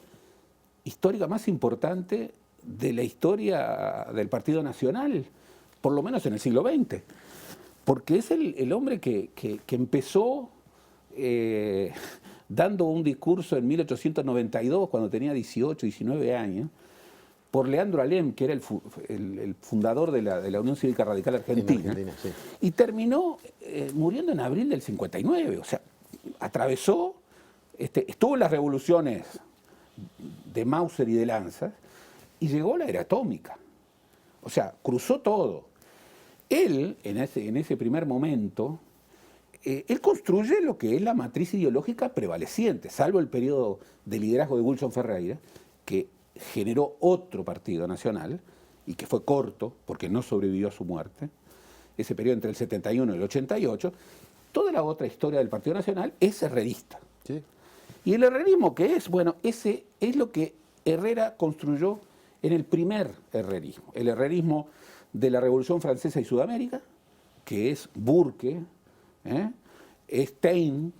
histórica más importante de la historia del Partido Nacional, por lo menos en el siglo XX, porque es el hombre que empezó dando un discurso en 1892, cuando tenía 18, 19 años, por Leandro Alem, que era el fundador de la Unión Cívica Radical Argentina, sí. Y terminó muriendo en abril del 59, o sea, atravesó, estuvo en las revoluciones de Mauser y de Lanza, y llegó a la era atómica, o sea, cruzó todo. Él, en ese primer momento, él construye lo que es la matriz ideológica prevaleciente, salvo el periodo de liderazgo de Wilson Ferreira, que generó otro partido nacional y que fue corto porque no sobrevivió a su muerte, ese periodo entre el 71 y el 88, toda la otra historia del Partido Nacional es herrerista. Sí. ¿Y el herrerismo qué es? Bueno, ese es lo que Herrera construyó en el primer herrerismo, el herrerismo de la Revolución Francesa y Sudamérica, que es Burke, Stein,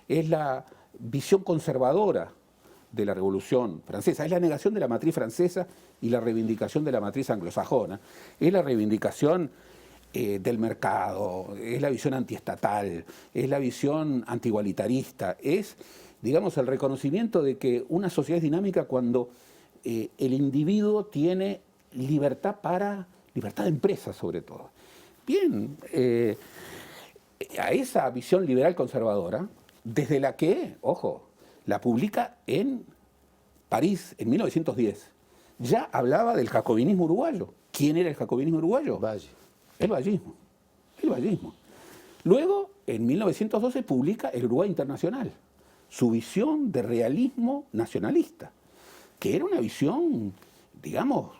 es la visión conservadora de la Revolución Francesa, es la negación de la matriz francesa y la reivindicación de la matriz anglosajona, es la reivindicación del mercado, es la visión antiestatal, es la visión antigualitarista, es, digamos, el reconocimiento de que una sociedad es dinámica cuando el individuo tiene libertad de empresa sobre todo. Bien, a esa visión liberal conservadora, desde la que, ojo, la publica en París en 1910, ya hablaba del jacobinismo uruguayo. ¿Quién era el jacobinismo uruguayo? Valle. El vallismo. Luego, en 1912, publica El Uruguay Internacional, su visión de realismo nacionalista. que era una visión, digamos,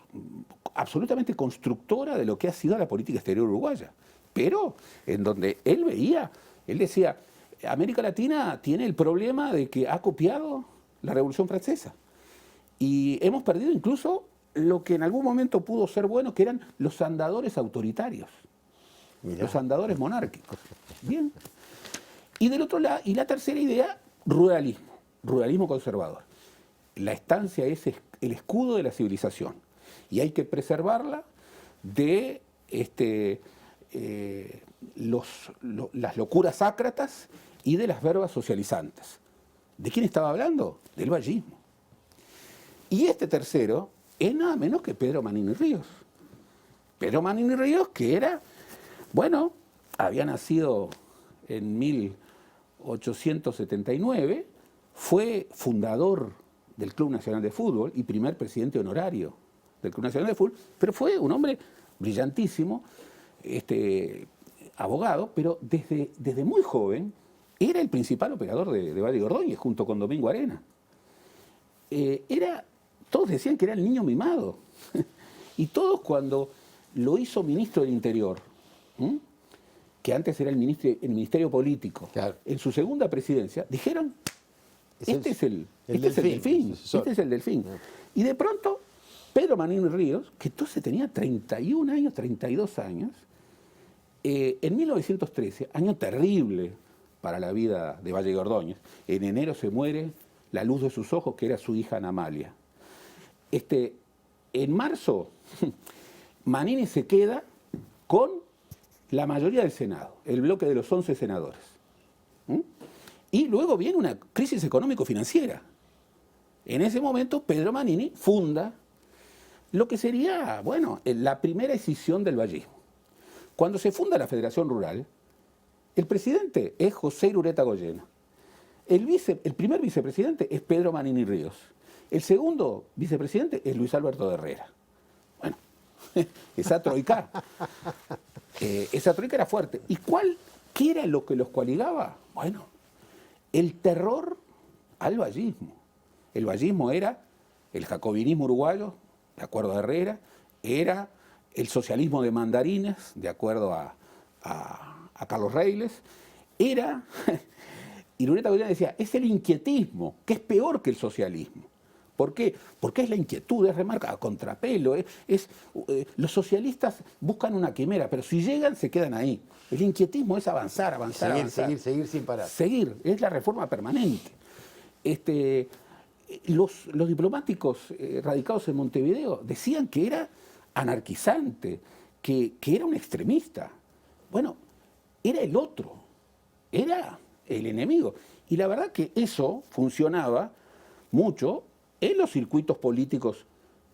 absolutamente constructora de lo que ha sido la política exterior uruguaya, pero en donde él veía, él decía, América Latina tiene el problema de que ha copiado la Revolución Francesa y hemos perdido incluso lo que en algún momento pudo ser bueno, que eran los andadores autoritarios, mirá, los andadores monárquicos. Bien. Y del otro lado, y la tercera idea, ruralismo conservador. La estancia es el escudo de la civilización y hay que preservarla de las locuras ácratas y de las verbas socializantes. ¿De quién estaba hablando? Del vallismo. Y este tercero es nada menos que Pedro Manini Ríos. Pedro Manini Ríos, que era, bueno, había nacido en 1879, fue fundador del Club Nacional de Fútbol y primer presidente honorario del Club Nacional de Fútbol, pero fue un hombre brillantísimo, abogado, pero desde muy joven era el principal operador de Valle Ordóñez, junto con Domingo Arena. Todos decían que era el niño mimado. Y todos, cuando lo hizo ministro del Interior, que antes era el Ministerio Político, claro, en su segunda presidencia, dijeron, este es el delfín. Y de pronto, Pedro Manini Ríos, que entonces tenía 31 años, 32 años, en 1913, año terrible para la vida de Valle Ordóñez, en enero se muere la luz de sus ojos, que era su hija Ana Amalia. En marzo, Manini se queda con la mayoría del Senado, el bloque de los 11 senadores. Y luego viene una crisis económico-financiera. En ese momento, Pedro Manini funda lo que sería, bueno, la primera escisión del vallismo. Cuando se funda la Federación Rural, el presidente es José Irureta Goyena. El primer vicepresidente es Pedro Manini Ríos. El segundo vicepresidente es Luis Alberto de Herrera. Bueno, esa troika era fuerte. ¿Y qué era lo que los coaligaba? Bueno, el terror al vallismo. El vallismo era el jacobinismo uruguayo, de acuerdo a Herrera, era el socialismo de Mandarines, de acuerdo a Carlos Reiles, era, Irureta Goyena decía, es el inquietismo, que es peor que el socialismo. ¿Por qué? Porque es la inquietud, es remarca a contrapelo. Los socialistas buscan una quimera, pero si llegan, se quedan ahí. El inquietismo es avanzar. Seguir sin parar. Seguir, es la reforma permanente. Los diplomáticos radicados en Montevideo decían que era anarquizante, que era un extremista. Bueno, era el otro, era el enemigo. Y la verdad que eso funcionaba mucho en los circuitos políticos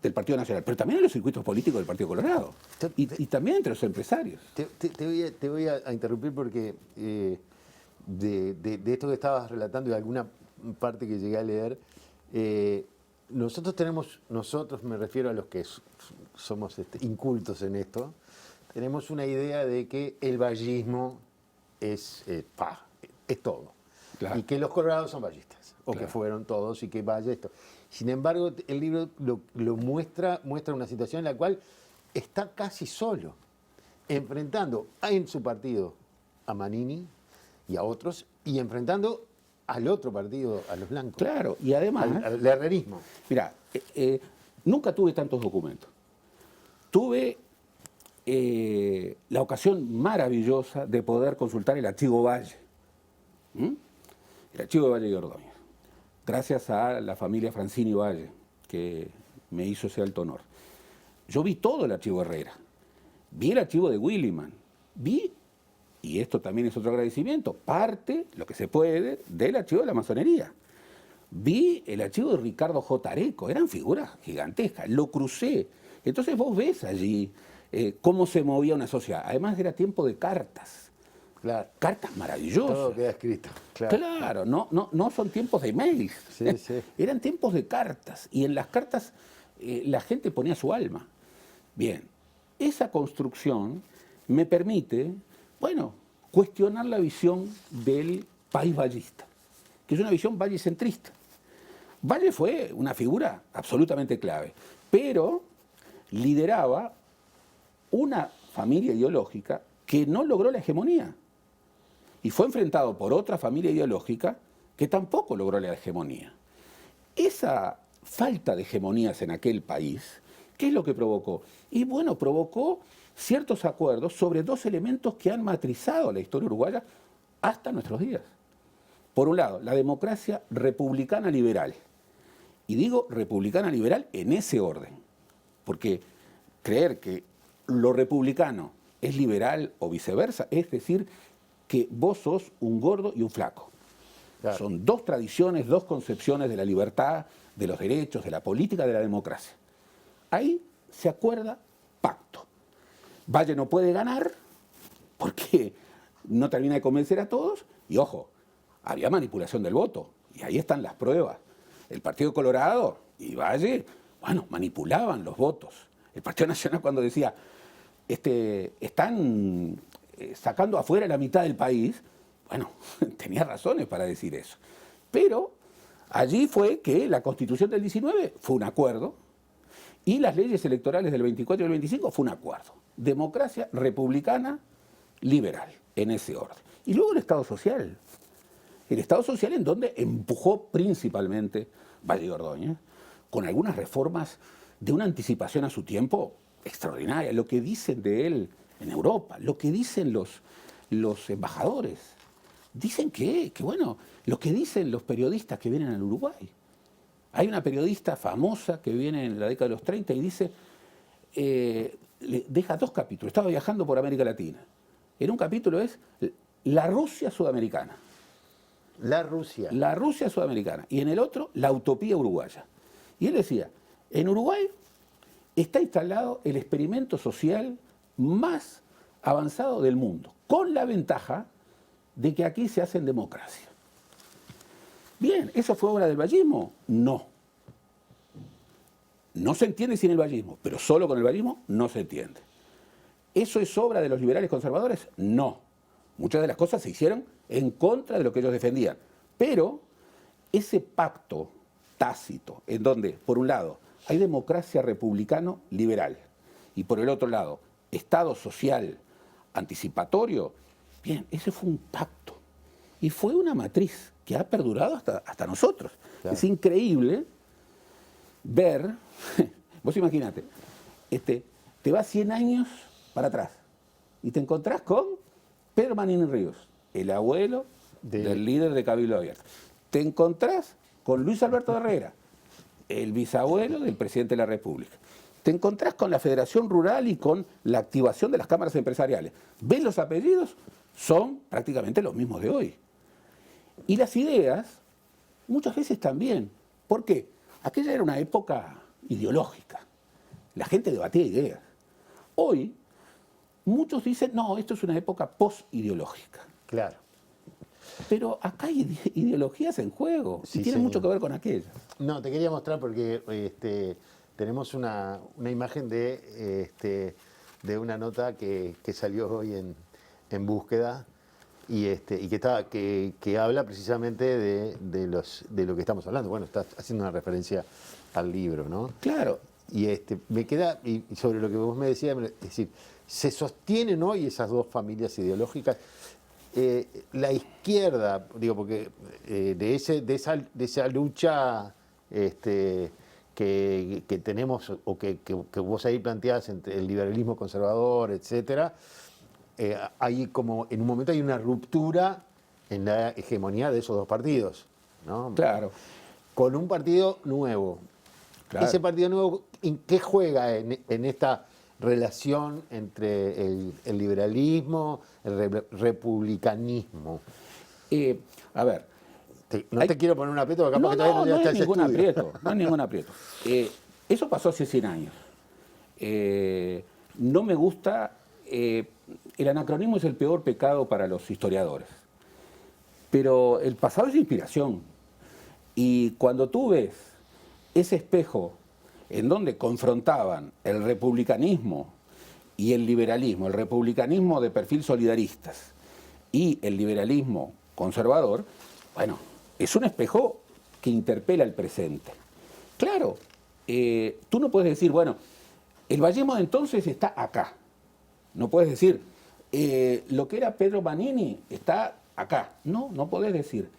del Partido Nacional, pero también en los circuitos políticos del Partido Colorado, y también entre los empresarios. Te voy a interrumpir porque de esto que estabas relatando y de alguna parte que llegué a leer, nosotros me refiero a los que somos incultos en esto, tenemos una idea de que el vallismo es todo. Claro. Y que los colorados son vallistas, o que fueron todos y que vaya esto. Sin embargo, el libro lo muestra una situación en la cual está casi solo, enfrentando en su partido a Manini y a otros, y enfrentando al otro partido, a los blancos. Claro, y además al herrerismo. Mira, nunca tuve tantos documentos. Tuve la ocasión maravillosa de poder consultar el archivo Valle. El archivo de Valle y Ordóñez. Gracias a la familia Francini Valle, que me hizo ese alto honor. Yo vi todo el archivo Herrera. Vi el archivo de Williman. Vi, y esto también es otro agradecimiento, parte, lo que se puede, del archivo de la masonería. Vi el archivo de Ricardo J. Areco, eran figuras gigantescas, lo crucé. Entonces vos ves allí cómo se movía una sociedad. Además era tiempo de cartas. Claro. Cartas maravillosas. Todo queda escrito. Claro, no son tiempos de mails. Sí. Eran tiempos de cartas. Y en las cartas la gente ponía su alma. Bien, esa construcción me permite, bueno, cuestionar la visión del país vallista, que es una visión vallicentrista. Valle fue una figura absolutamente clave, pero lideraba una familia ideológica que no logró la hegemonía y fue enfrentado por otra familia ideológica que tampoco logró la hegemonía. Esa falta de hegemonías en aquel país, ¿qué es lo que provocó? Y bueno, provocó ciertos acuerdos sobre dos elementos que han matrizado la historia uruguaya hasta nuestros días. Por un lado, la democracia republicana liberal. Y digo republicana liberal en ese orden, porque creer que lo republicano es liberal o viceversa, es decir, que vos sos un gordo y un flaco. Claro. Son dos tradiciones, dos concepciones de la libertad, de los derechos, de la política, de la democracia. Ahí se acuerda pacto. Valle no puede ganar porque no termina de convencer a todos y, ojo, había manipulación del voto y ahí están las pruebas. El Partido Colorado y Valle, bueno, manipulaban los votos. El Partido Nacional cuando decía, están sacando afuera la mitad del país, bueno, tenía razones para decir eso. Pero allí fue que la Constitución del 19 fue un acuerdo y las leyes electorales del 24 y del 25 fue un acuerdo. Democracia republicana liberal, en ese orden. Y luego el Estado Social. El Estado Social en donde empujó principalmente Valle Ordóñez, con algunas reformas de una anticipación a su tiempo extraordinaria. Lo que dicen de él en Europa, lo que dicen los embajadores. Dicen que bueno, lo que dicen los periodistas que vienen al Uruguay. Hay una periodista famosa que viene en la década de los 30 y dice, deja dos capítulos, estaba viajando por América Latina. En un capítulo es la Rusia sudamericana. La Rusia. La Rusia sudamericana. Y en el otro, la utopía uruguaya. Y él decía, en Uruguay está instalado el experimento social más avanzado del mundo, con la ventaja de que aquí se hace en democracia. Bien, ¿eso fue obra del vallismo? No. No se entiende sin el vallismo, pero solo con el vallismo no se entiende. ¿Eso es obra de los liberales conservadores? No. Muchas de las cosas se hicieron en contra de lo que ellos defendían. Pero ese pacto tácito, en donde, por un lado, hay democracia republicano-liberal, y por el otro lado, Estado social anticipatorio, bien, ese fue un pacto. Y fue una matriz que ha perdurado hasta nosotros. Claro. Es increíble ver, vos imagínate, te vas 100 años para atrás y te encontrás con Pedro Manini Ríos, el abuelo del líder de Cabildo Abierto. Te encontrás con Luis Alberto Herrera, el bisabuelo del presidente de la República. Te encontrás con la Federación Rural y con la activación de las cámaras empresariales. ¿Ves los apellidos? Son prácticamente los mismos de hoy. Y las ideas, muchas veces también. ¿Por qué? Aquella era una época ideológica. La gente debatía ideas. Hoy, muchos dicen, no, esto es una época post-ideológica. Claro. Pero acá hay ideologías en juego y tienen mucho que ver con aquellas. No, te quería mostrar porque tenemos una imagen de una nota que salió hoy en Búsqueda y que habla precisamente de lo que estamos hablando. Bueno, está haciendo una referencia al libro, ¿no? Claro. Y me queda, y sobre lo que vos me decías, es decir, ¿se sostienen hoy esas dos familias ideológicas? La izquierda, digo, porque de esa lucha que tenemos, o que vos ahí planteás entre el liberalismo conservador, etcétera, hay como, en un momento hay una ruptura en la hegemonía de esos dos partidos, ¿no? Claro. Con un partido nuevo. Claro. Ese partido nuevo, ¿en qué juega en esta relación entre el liberalismo, el republicanismo? A ver. Te quiero poner un aprieto, porque capaz que todavía no hay ningún aprieto. No hay ningún aprieto. Eso pasó hace 100 años. No me gusta. El anacronismo es el peor pecado para los historiadores. Pero el pasado es inspiración. Y cuando tú ves ese espejo en donde confrontaban el republicanismo y el liberalismo, el republicanismo de perfil solidaristas y el liberalismo conservador, bueno, es un espejo que interpela el presente. Claro, tú no puedes decir, bueno, el vallismo de entonces está acá. No puedes decir, lo que era Pedro Manini está acá. No, no podés decir.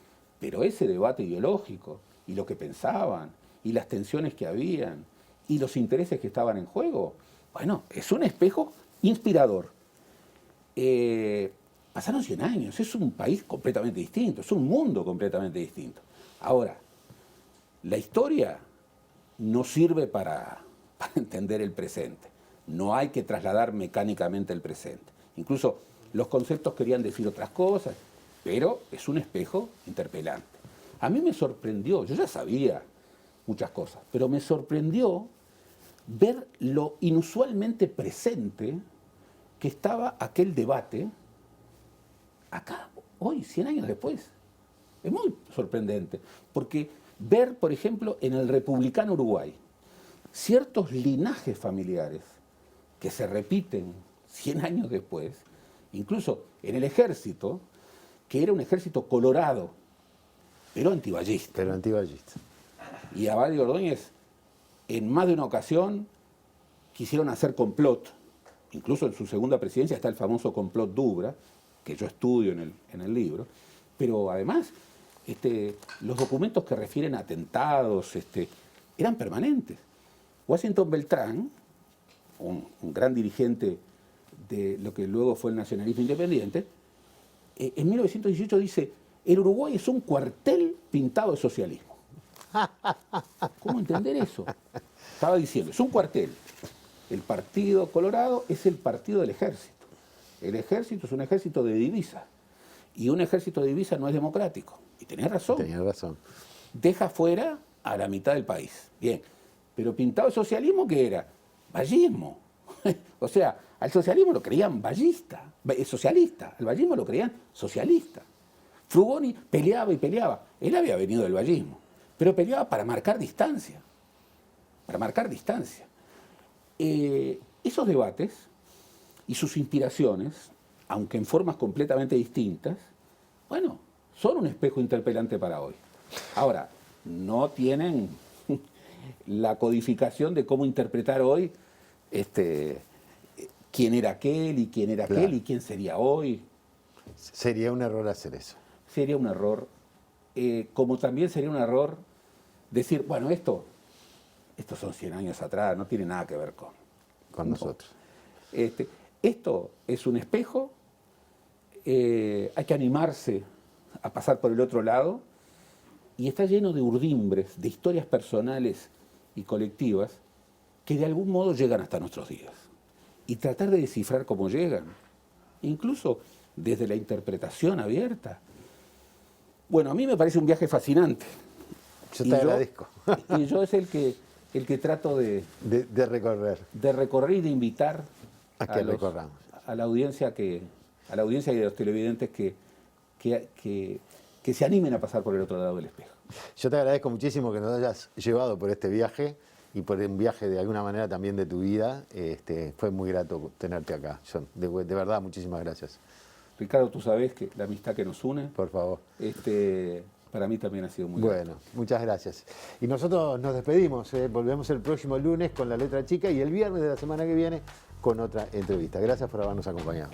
Pero ese debate ideológico, y lo que pensaban, y las tensiones que habían, y los intereses que estaban en juego, bueno, es un espejo inspirador. Pasaron 100 años, es un país completamente distinto, es un mundo completamente distinto. Ahora, la historia no sirve para entender el presente. No hay que trasladar mecánicamente el presente. Incluso los conceptos querían decir otras cosas, pero es un espejo interpelante. A mí me sorprendió, yo ya sabía muchas cosas, pero me sorprendió ver lo inusualmente presente que estaba aquel debate acá, hoy, 100 años después. Es muy sorprendente, porque ver, por ejemplo, en el republicano Uruguay, ciertos linajes familiares que se repiten 100 años después, incluso en el ejército, que era un ejército colorado, pero antiballista. Pero antiballista. Y a Abad y Ordóñez, en más de una ocasión, quisieron hacer complot. Incluso en su segunda presidencia está el famoso complot Dubra, que yo estudio en el libro. Pero además, los documentos que refieren a atentados eran permanentes. Washington Beltrán, un gran dirigente de lo que luego fue el nacionalismo independiente, en 1918 dice, el Uruguay es un cuartel pintado de socialismo. ¿Cómo entender eso? Estaba diciendo, es un cuartel. El Partido Colorado es el partido del ejército. El ejército es un ejército de divisa. Y un ejército de divisa no es democrático. Y tenía razón. Tenía razón. Deja fuera a la mitad del país. Bien. Pero pintado de socialismo, ¿qué era? Vallismo. O sea, al socialismo lo creían vallista, socialista. Al vallismo lo creían socialista. Frugoni peleaba y peleaba. Él había venido del vallismo, pero peleaba para marcar distancia. Para marcar distancia. Esos debates y sus inspiraciones, aunque en formas completamente distintas, bueno, son un espejo interpelante para hoy. Ahora, no tienen la codificación de cómo interpretar hoy quién era aquel y quién era aquel, claro, y quién sería hoy. Sería un error hacer eso. Sería un error, como también sería un error decir, bueno, estos son 100 años atrás, no tiene nada que ver con nosotros. Esto es un espejo, hay que animarse a pasar por el otro lado, y está lleno de urdimbres, de historias personales y colectivas que de algún modo llegan hasta nuestros días. Y tratar de descifrar cómo llegan, incluso desde la interpretación abierta. Bueno, a mí me parece un viaje fascinante. Yo te agradezco. Y yo es el que trato de recorrer. De recorrer y de invitar a que recorramos. A la audiencia y a los televidentes que se animen a pasar por el otro lado del espejo. Yo te agradezco muchísimo que nos hayas llevado por este viaje y por un viaje de alguna manera también de tu vida. Fue muy grato tenerte acá, John. De verdad, muchísimas gracias. Ricardo, tú sabes que la amistad que nos une, por favor, para mí también ha sido muy bueno, grato. Muchas gracias. Y nosotros nos despedimos, volvemos el próximo lunes con La Letra Chica y el viernes de la semana que viene con otra entrevista. Gracias por habernos acompañado.